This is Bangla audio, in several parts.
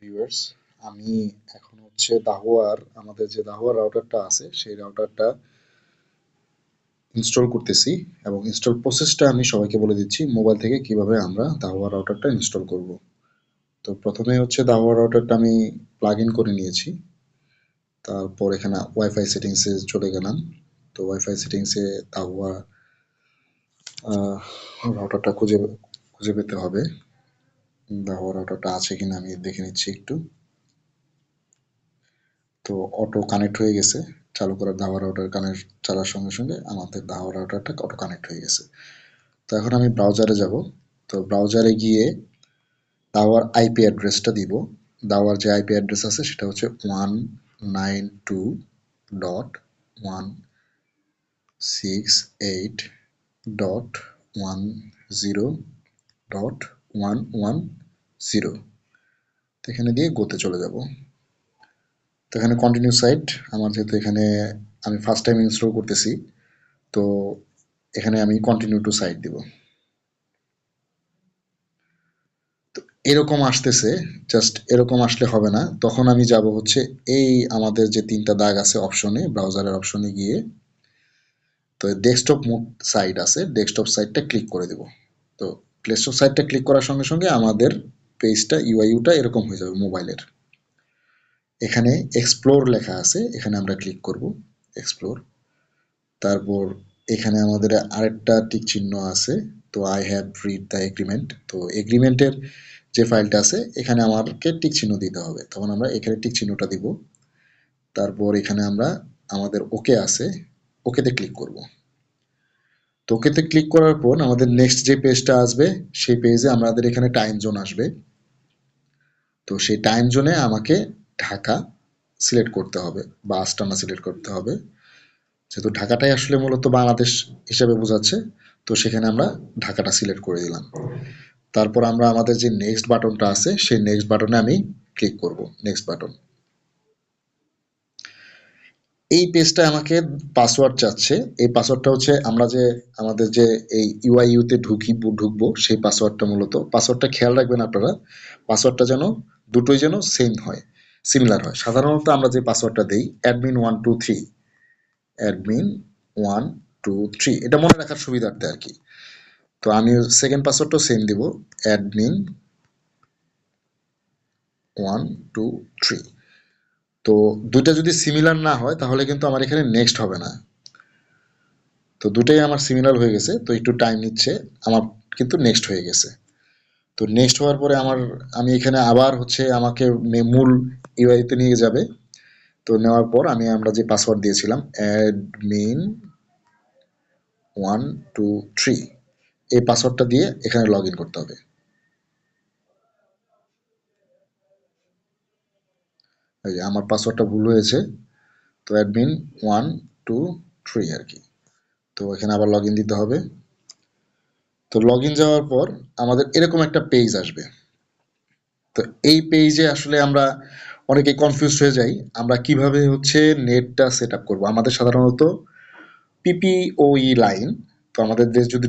ভিউয়ার্স, আমি এখন হচ্ছে দাহোয়ার আমাদের যে দাহোয়ার রাউটারটা আছে সেই রাউটারটা ইনস্টল করতেছি এবং ইনস্টল প্রসেসটা আমি সবাইকে বলে দিচ্ছি মোবাইল থেকে কিভাবে আমরা দাহোয়ার রাউটারটা ইনস্টল করব। তো প্রথমে হচ্ছে দাহোয়ার রাউটারটা আমি প্লাগ ইন করে নিয়েছি। তারপর এখানে ওয়াইফাই সেটিংসে চলে গেলাম। তো ওয়াইফাই সেটিংসে দাহোয়া রাউটারটা খুঁজে খুঁজে পেতে হবে। দাহোয়া রাউটারটা আছে কিনা আমি দেখে নিচ্ছি একটু। তো অটো কানেক্ট হয়ে গেছে। চালু করার দাওয়া রাউটার কানেক্ট চালার সঙ্গে সঙ্গে আমাদের দাওয়া রাউটারটা অটো কানেক্ট হয়ে গেছে। তো এখন আমি ব্রাউজারে যাব। তো ব্রাউজারে গিয়ে দাওয়ার আইপি অ্যাড্রেসটা দিব। দাওয়ার যে আইপি অ্যাড্রেস আছে সেটা হচ্ছে 192.168.10.110। তো এখানে দিয়ে গোতে চলে যাব। তো এখানে কন্টিনিউ সাইট আমার যেহেতু এখানে আমি ফার্স্ট টাইম ইনস্টল করতেছি, তো এখানে আমি কন্টিনিউ টু সাইট দিব। তো এরকম আসতেছে, জাস্ট এরকম আসলে হবে না, তখন আমি যাব হচ্ছে এই আমাদের যে তিনটা দাগ আছে অপশনে, ব্রাউজারের অপশনে গিয়ে তো ডেস্কটপ মোড সাইট আছে, ডেস্কটপ সাইটটা ক্লিক করে দেব। তো ডেস্কটপ সাইটটা ক্লিক করার সঙ্গে সঙ্গে আমাদের পেজটা ইউআইটা এরকম হয়ে যাবে মোবাইলের। এখানে এক্সপ্লোর লেখা আছে, এখানে আমরা ক্লিক করব এক্সপ্লোর। তারপর এখানে আমাদের আরেকটা টিক চিহ্ন আছে, তো I have read the agreement. তো এগ্রিমেন্টের যে ফাইলটা আছে এখানে আমাকে টিক চিহ্ন দিতে হবে, তখন আমরা এখানে টিক চিহ্নটা দিব। তারপর এখানে আমরা আমাদের ওকে আছে, ওকেতে ক্লিক করব। তো ওকেতে ক্লিক করার পর আমাদের নেক্সট যে পেজটা আসবে সেই পেজে আমাদের এখানে টাইম জোন আসবে। তো সেই টাইম জোনে আমাকে ঢাকা সিলেক্ট করতে হবে বা আস্তানা সিলেক্ট করতে হবে, যেহেতু ঢাকাটাই আসলে মূলত বাংলাদেশ হিসেবে বোঝাচ্ছে। তো সেখানে আমরা ঢাকাটা সিলেক্ট করে দিলাম। তারপর আমরা আমাদের যে নেক্সট বাটনটা আছে সেই নেক্সট বাটনে আমি ক্লিক করব, নেক্সট বাটন। এই পেজটা আমাকে পাসওয়ার্ড চাচ্ছে। এই পাসওয়ার্ডটা হচ্ছে আমরা যে আমাদের যে এই ইউআইইউতে ঢুকবো সেই পাসওয়ার্ডটা, মূলত পাসওয়ার্ডটা খেয়াল রাখবেন আপনারা, পাসওয়ার্ডটা যেন দুটোই যেন সেম হয়, সিমিলার হয়। সাধারণত আমরা যে পাসওয়ার্ডটা দিই admin123, admin123, এটা মনে রাখার সুবিধার্থে আর কি। তো আমি সেকেন্ড পাসওয়ার্ডটাও সেম দিব, admin123। তো দুইটা যদি সিমিলার না হয় তাহলে কিন্তু আমার এখানে নেক্সট হবে না। তো দুটাই আমার সিমিলার হয়ে গেছে, তো একটু টাইম নিচ্ছে, আমার কিন্তু নেক্সট হয়ে গেছে। তো নেক্সট হওয়ার পরে আমি এখানে আবার হচ্ছে আমাকে মূল ইউআইতে নিয়ে যাবে। তো নেওয়ার পর আমরা যে পাসওয়ার্ড দিয়েছিলাম admin123, এই পাসওয়ার্ডটা দিয়ে এখানে লগ ইন করতে হবে। এই যে আমার পাসওয়ার্ডটা ভুল হয়েছে, তো admin123 আর কি। তো এখানে আবার লগ ইন দিতে হবে। তো লগ ইন যাওয়ার পর আমাদের এরকম একটা পেজ আসবে। তো এই পেজে আসলে আমরা অনেকে কনফিউজ হয়ে যাই, আমরা কিভাবে হচ্ছে নেটটা সেট আপ করবো। আমাদের সাধারণত পিপিওই লাইন, তো আমাদের দেশ যদি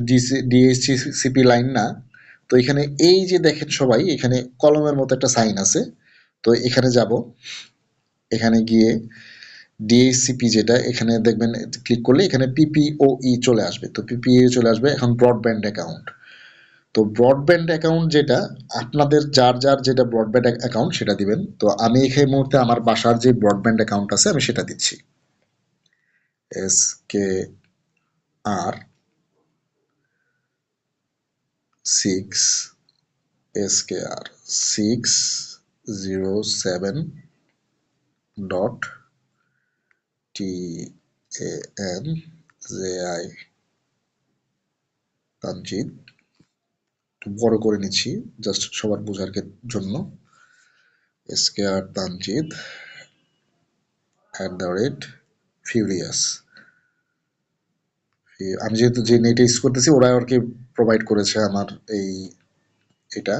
ডিএসসিপি লাইন না। তো এখানে এই যে দেখেন সবাই এখানে কলমের মতো একটা সাইন আছে, তো এখানে যাব, এখানে গিয়ে ডিএসসিপি যেটা এখানে দেখবেন ক্লিক করলে এখানে পিপিওই চলে আসবে। তো পিপিও চলে আসবে, এখন ব্রডব্যান্ড অ্যাকাউন্ট। তো ব্রডব্যান্ড অ্যাকাউন্ট যেটা আপনাদের যার যার যেটা ব্রডব্যান্ড অ্যাকাউন্ট সেটা দিবেন। তো আমি এই মুহূর্তে আমার বাসার যে ব্রডব্যান্ড অ্যাকাউন্ট আছে আমি সেটা দিচ্ছি, SKR 6 তানজিদ, বড় করে নিচ্ছি জাস্ট সবার বোঝার জন্য, SKR তানজিদ @furious। আমি যেহেতু যে নেট ইউজ করতেছি ওরা আর কি প্রোভাইড করেছে আমার এটা।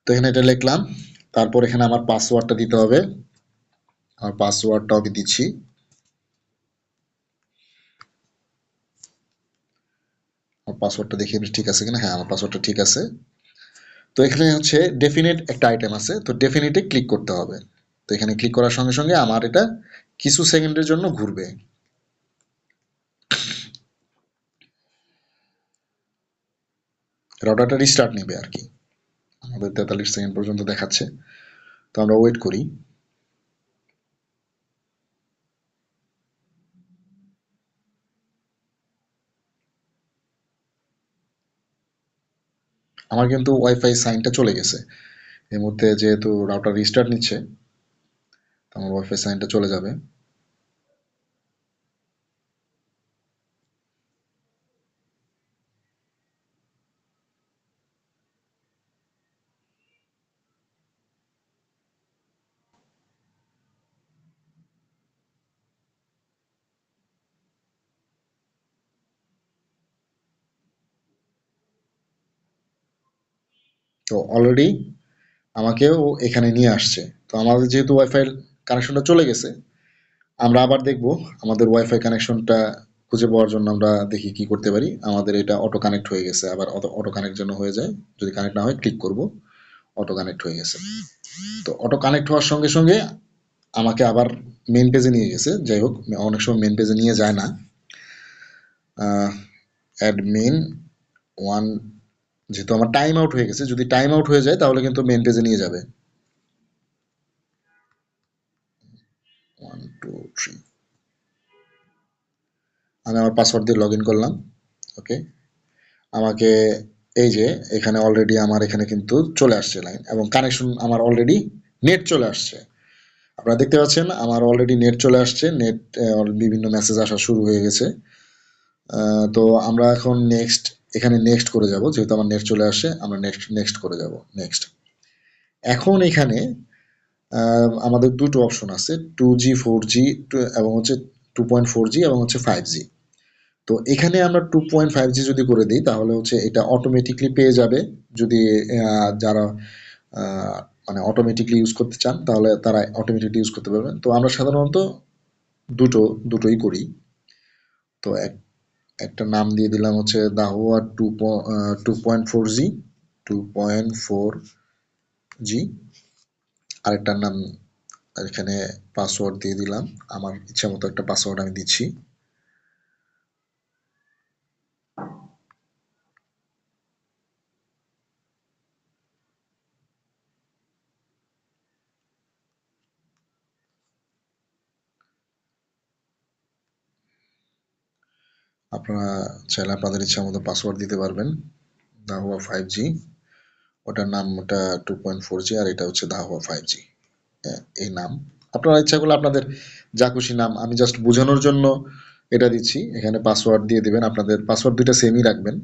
তো এখানে এটা লিখলাম, তারপর এখানে আমার পাসওয়ার্ডটা দিতে হবে। আমার পাসওয়ার্ডটা আমি দিচ্ছি। আমার পাসওয়ার্ডটা দেখি ঠিক আছে কিনা। হ্যাঁ, আমার পাসওয়ার্ডটা ঠিক আছে। তো এখানে হচ্ছে ডেফিনিট একটা আইটেম আছে, তো ডেফিনিটে ক্লিক করতে হবে। তো এখানে ক্লিক করার সঙ্গে সঙ্গে আমার এটা কিছু সেকেন্ডের জন্য ঘুরবে। রাউটারটা রিস্টার্ট নেবে আর কি। আমাদের 43 সেকেন্ড পর্যন্ত দেখাচ্ছে, তো আমরা ওয়েট করি। আমার কিন্তু ওয়াইফাই সাইনটা চলে গেছে এই মুহূর্তে, যেহেতু রাউটার রিস্টার্ট নিচ্ছে, তো আমার ওয়াইফাই সাইনটা চলে যাবে। তো অলরেডি আমাকেও এখানে নিয়ে আসছে। তো আমাদের যেহেতু ওয়াইফাই কানেকশনটা চলে গেছে, আমরা আবার দেখব আমাদের ওয়াইফাই কানেকশনটা খুঁজে পাওয়ার জন্য। আমরা দেখি কি করতে পারি। আমাদের এটা অটো কানেক্ট হয়ে গেছে, আবার অটো কানেক্ট যেন হয়ে যায়। যদি কানেক্ট না হয় ক্লিক করব, অটো কানেক্ট হয়ে গেছে। তো অটো কানেক্ট হওয়ার সঙ্গে সঙ্গে আমাকে আবার মেন পেজে নিয়ে গেছে। যাই হোক, অনেক সময় মেন পেজে নিয়ে যায় না। অ্যাডমিন ওয়ান, যেহেতু আমার টাইম আউট হয়ে গেছে, যদি টাইম আউট হয়ে যায় তাহলে কিন্তু মেন পেজে নিয়ে যাবে। 1 2 3, আমি আমার পাসওয়ার্ড দিয়ে লগ ইন করলাম। ওকে, আমাকে এই যে এখানে অলরেডি আমার এখানে কিন্তু চলে আসছে লাইন, এবং কানেকশন আমার অলরেডি নেট চলে আসছে। আপনারা দেখতে পাচ্ছেন আমার অলরেডি নেট চলে আসছে। নেট বিভিন্ন মেসেজ আসা শুরু হয়ে গেছে। তো আমরা এখন নেক্সট, এখানে নেক্সট করে যাব। যেহেতু আমার নেট চলে আসে, আমরা নেক্সট নেক্সট করে যাব। নেক্সট। এখন এখানে আমাদের দুটো অপশন আছে, 2G 4G এবং হচ্ছে 2.4G এবং হচ্ছে 5G। তো এখানে আমরা 2.5G যদি করে দিই তাহলে হচ্ছে এটা অটোমেটিকলি পেয়ে যাবে। যদি যারা আহ, মানে অটোমেটিকলি ইউজ করতে চান তাহলে তারা অটোমেটিকলি ইউজ করতে পারবেন। তো আমরা সাধারণত দুটোই করি। তো একটা নাম দিয়ে দিলাম হচ্ছে দাহুয়া 2.4G, 2.4G। আরেকটার নাম এখানে পাসওয়ার্ড দিয়ে দিলাম। আমার ইচ্ছা মতো একটা পাসওয়ার্ড আমি দিচ্ছি। আপনারা চাইলে আপনাদের ইচ্ছা মতো পাসওয়ার্ড দিতে পারবেন। দাহুয়া 5G, ওটার নাম ওটা 2.4G, আর এটা হচ্ছে দাহুয়া 5G। এই নাম আপনারা ইচ্ছা করলে আপনাদের যা খুশি নাম, আমি জাস্ট বোঝানোর জন্য এটা দিচ্ছি। এখানে পাসওয়ার্ড দিয়ে দিবেন। আপনাদের পাসওয়ার্ড দুইটা সেমই রাখবেন,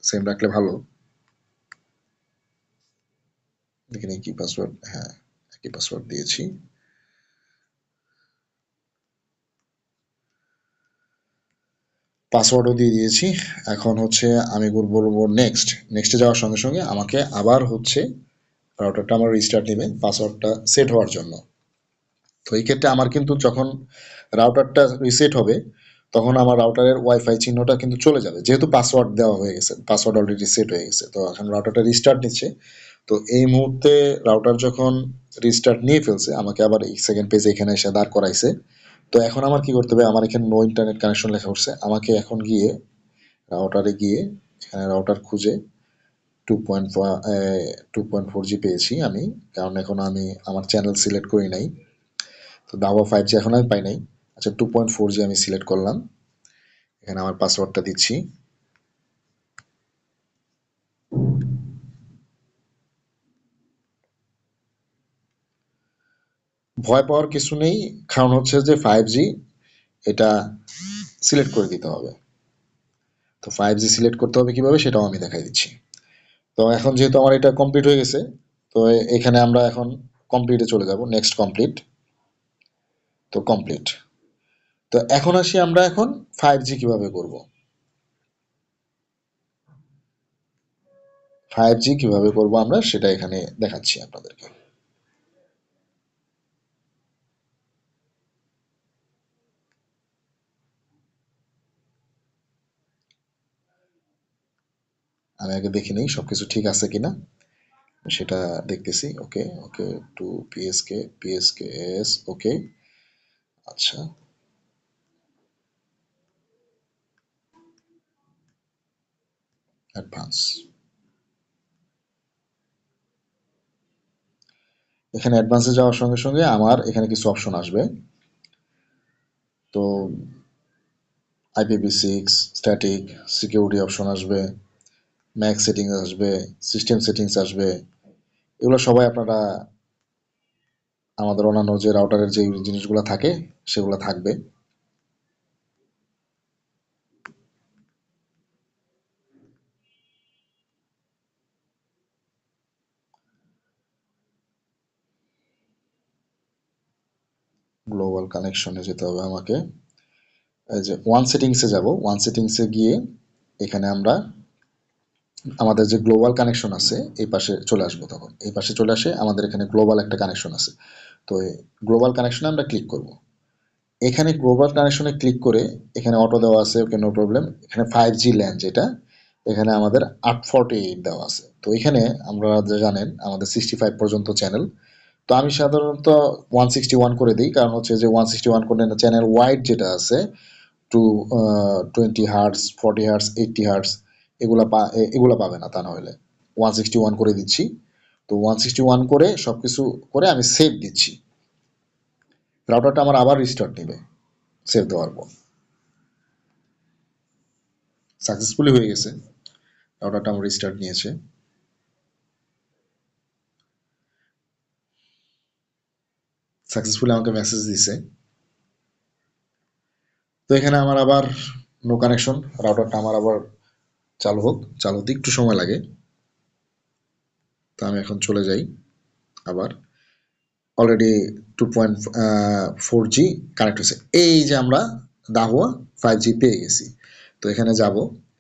সেম রাখলে ভালো। এখানে কি পাসওয়ার্ড, হ্যাঁ একই পাসওয়ার্ড দিয়েছি। পাসওয়ার্ডও দিয়ে দিয়েছি। এখন হচ্ছে আমি বলবো নেক্সট। নেক্সটে যাওয়ার সঙ্গে সঙ্গে আমাকে আবার হচ্ছে রাউটারটা আমার রিস্টার্ট নেবে পাসওয়ার্ডটা সেট হওয়ার জন্য। তো এই ক্ষেত্রে আমার কিন্তু যখন রাউটারটা রিসেট হবে তখন আমার রাউটারের ওয়াইফাই চিহ্নটা কিন্তু চলে যাবে, যেহেতু পাসওয়ার্ড দেওয়া হয়ে গেছে, পাসওয়ার্ড অলরেডি সেট হয়ে গেছে। তো এখন রাউটারটা রিস্টার্ট নিচ্ছে। তো এই মুহূর্তে রাউটার যখন রিস্টার্ট নিয়ে ফেলছে, আমাকে আবার এই সেকেন্ড পেজে এখানে এসে দাঁড় করাইছে। তো এখন আমার কি করতে হবে, আমার এখানে নো ইন্টারনেট কানেকশন লেখা উঠছে। আমাকে এখন গিয়ে রাউটারে গিয়ে এখানে রাউটার খুঁজে 2.4G পেয়েছি আমি, কারণ এখন আমি আমার চ্যানেল সিলেক্ট করি নাই। তো দাওয়া 5G এখন আমি পাই নাই। আচ্ছা, 2.4G আমি সিলেক্ট করলাম। এখানে আমার পাসওয়ার্ডটা দিচ্ছি। ভয় পাওয়ার কিছু নেই, কারণ হচ্ছে যে 5G এটা সিলেক্ট করে দিতে হবে। তো 5G সিলেক্ট করতে হবে কিভাবে সেটাও আমি দেখাই দিচ্ছি। তো এখন যেহেতু আমার এটা কমপ্লিট হয়ে গেছে, তো এখানে আমরা এখন কমপ্লিটে চলে যাব। Next complete. তো কমপ্লিট। তো এখন আসি আমরা এখন 5G কিভাবে করব। 5G কিভাবে করব আমরা সেটা এখানে দেখাচ্ছি আপনাদেরকে। আমি আগে দেখে নিই সব কিছু ঠিক আছে কিনা, সেটা দেখতেছি। ওকে ওকে, টু পিএসকে এস, ওকে। আচ্ছা, অ্যাডভান্স, এখানে অ্যাডভান্সে যাওয়ার সঙ্গে সঙ্গে আমার এখানে কিছু অপশন আসবে। তো IPv6, স্ট্যাটিক, সিকিউরিটি অপশন আসবে, ম্যাক সেটিংস আসবে, সিস্টেম সেটিংস আসবে। এগুলো সবাই আপনারা আমাদের অন্যান্য যে রাউটারের যে জিনিসগুলো থাকে সেগুলো থাকবে। গ্লোবাল কানেকশনে যেতে হবে আমাকে। এই যে ওয়ান সেটিংসে যাব, ওয়ান সেটিংসে গিয়ে এখানে আমরা আমাদের যে গ্লোবাল কানেকশন আছে এই পাশে চলে আসবো। তখন এই পাশে চলে আসে আমাদের এখানে গ্লোবাল একটা কানেকশন আছে। তো এই গ্লোবাল কানেকশনে আমরা ক্লিক করব। এখানে গ্লোবাল কানেকশনে ক্লিক করে এখানে অটো দেওয়া আছে, ওকে নো প্রবলেম। এখানে 5G ল্যান্ড যেটা, এখানে আমাদের 848 দেওয়া আছে। তো এখানে আমরা জানেন আমাদের 65 পর্যন্ত চ্যানেল। তো আমি সাধারণত 161 করে দিই, কারণ হচ্ছে যে 161 করে চ্যানেল ওয়াইড যেটা আছে টু 20 হার্টস, 40 হার্টস, 80 হার্টস, এগুলা পাবে না। তা না হলে 161 করে দিচ্ছি। তো 161 করে সব কিছু করে আমি সেভ দিচ্ছি। রাউটারটা আমার আবার রিস্টার্ট নেবে সেভ দেওয়ার পর। সাকসেসফুলি হয়ে গেছে, রাউটারটা আমার রিস্টার্ট নিয়েছে। সাকসেসফুলি আমাকে মেসেজ দিছে। তো এখানে আমার আবার নো কানেকশন, রাউটারটা আমার আবার চালু হোক, চালু হতে একটু সময় লাগে। তো আমি এখন চলে যাই আবার। অলরেডি 2.4G কানেক্ট হয়েছে। এই যে আমরা দাহুয়া 5G পেয়ে গেছি। তো এখানে যাব,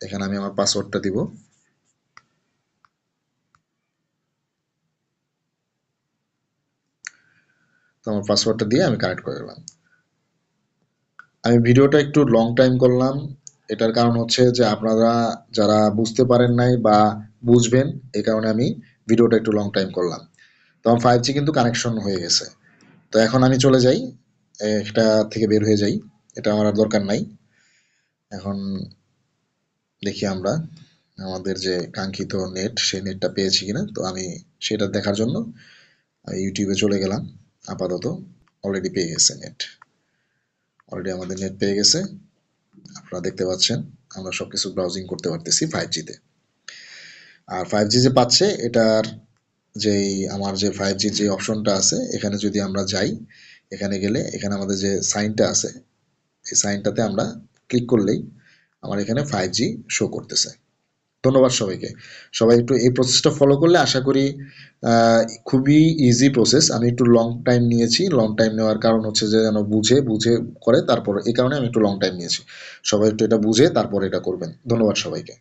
এখানে আমি আমার পাসওয়ার্ডটা দিব। তো আমার পাসওয়ার্ডটা দিয়ে আমি কানেক্ট করে দিলাম। আমি ভিডিওটা একটু লং টাইম করলাম, এটার কারণ হচ্ছে যে আপনারা যারা বুঝতে পারেন নাই বা বুঝবেন, এই কারণে আমি ভিডিওটা একটু লং টাইম করলাম। তো আমার 5G কিন্তু কানেকশন হয়ে গেছে। তো এখন আমি চলে যাই, এটা থেকে বের হয়ে যাই, এটা আমার আর দরকার নাই। এখন দেখি আমরা আমাদের যে কাঙ্ক্ষিত নেট, সেই নেটটা পেয়েছি কিনা। তো আমি সেটা দেখার জন্য ইউটিউবে চলে গেলাম। আপাতত অলরেডি পেয়ে গেছে নেট, অলরেডি আমাদের নেট পেয়ে গেছে। আপনারা দেখতে পাচ্ছেন আমরা সবকিছু ব্রাউজিং করতে পারতেছি 5Gতে। আর 5G যে পাচ্ছে এটার যেই আমার যে 5G যে অপশনটা আছে, এখানে যদি আমরা যাই, এখানে গেলে এখানে আমাদের যে সাইনটা আছে, এই সাইনটাতে আমরা ক্লিক করলেই আমার এখানে 5G শো করতেছে। ধন্যবাদ সবাইকে। সবাই একটু এই প্রসেসটা ফলো করলে আশা করি খুবই ইজি প্রসেস। আমি একটু লং টাইম নিয়েছি, লং টাইম নেওয়ার কারণ হচ্ছে যে যেন বুঝে বুঝে করে তারপর, এই কারণে আমি একটু লং টাইম নিয়েছি। সবাই একটু এটা বুঝে তারপর এটা করবেন। ধন্যবাদ সবাইকে।